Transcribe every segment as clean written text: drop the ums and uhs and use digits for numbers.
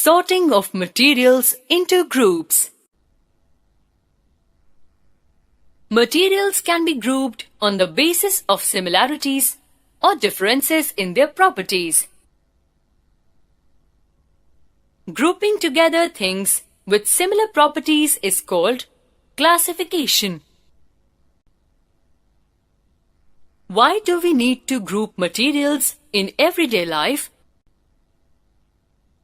Sorting of materials into groups. Materials can be grouped on the basis of similarities or differences in their properties. Grouping together things with similar properties is called classification. Why do we need to group materials in everyday life?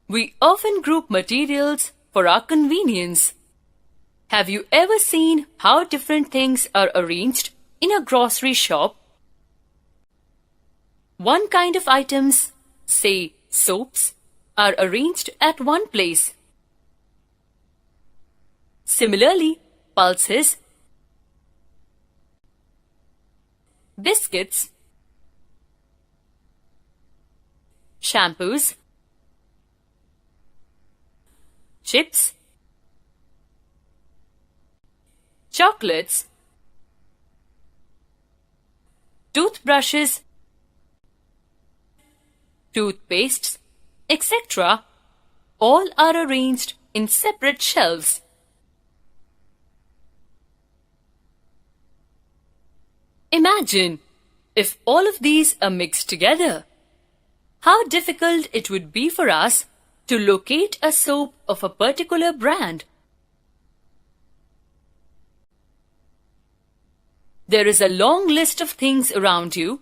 We often group materials for our convenience. Have you ever seen how different things are arranged in a grocery shop? One kind of items, say soaps, are arranged at one place. Similarly, pulses, biscuits, shampoos, chips, chocolates, toothbrushes, toothpastes, etc. all are arranged in separate shelves. Imagine if all of these are mixed together. How difficult it would be for us to locate a soap of a particular brand. There is a long list of things around you,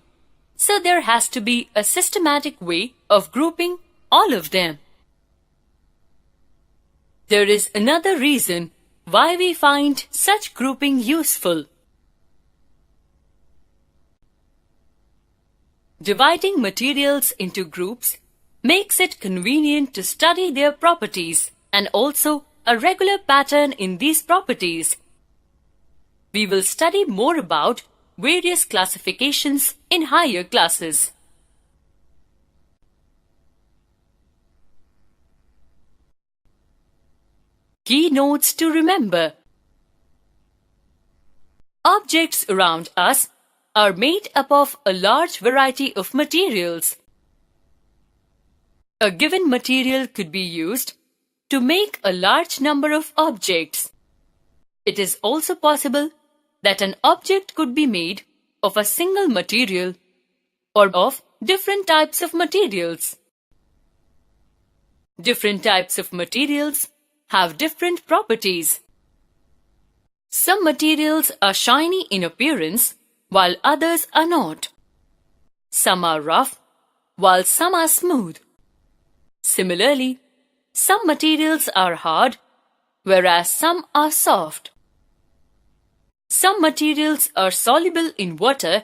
so there has to be a systematic way of grouping all of them. There is another reason why we find such grouping useful. Dividing materials into groups makes it convenient to study their properties and also a regular pattern in these properties. We will study more about various classifications in higher classes. Key notes to remember. Objects around us are made up of a large variety of materials. A given material could be used to make a large number of objects. It is also possible that an object could be made of a single material or of different types of materials. Different types of materials have different properties. Some materials are shiny in appearance while others are not. Some are rough while some are smooth. Similarly, some materials are hard whereas some are soft. Some materials are soluble in water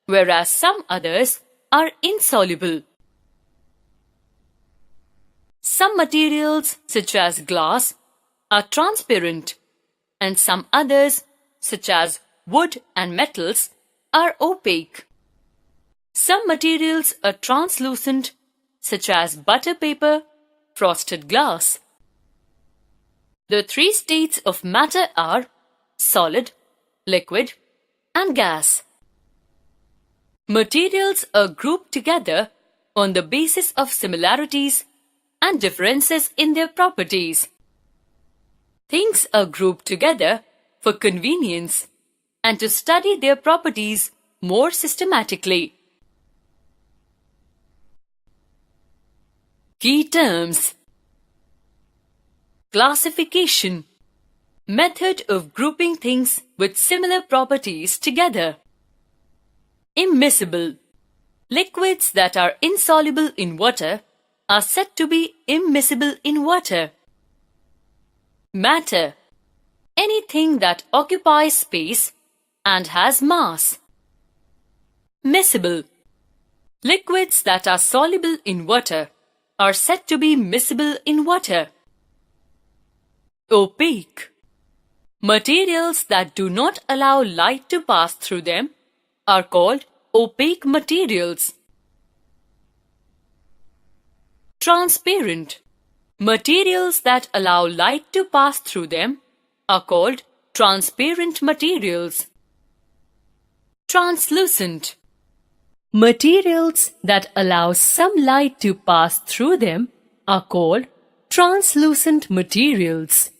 whereas some others are insoluble. Some materials, such as glass, are transparent, and some others, such as wood and metals, are opaque. Some materials are translucent, such as butter paper, frosted glass. The three states of matter are solid, liquid, and gas. Materials are grouped together on the basis of similarities and differences in their properties. Things are grouped together for convenience and to study their properties more systematically. Key terms: classification, method of grouping things with similar properties together. Immiscible, liquids that are insoluble in water are said to be immiscible in water. Matter, anything that occupies space and has mass. Miscible, liquids that are soluble in water are said to be miscible in water. Opaque, materials that do not allow light to pass through them are called opaque materials. Transparent, materials that allow light to pass through them are called transparent materials. Translucent, materials that allow some light to pass through them are called Translucent materials.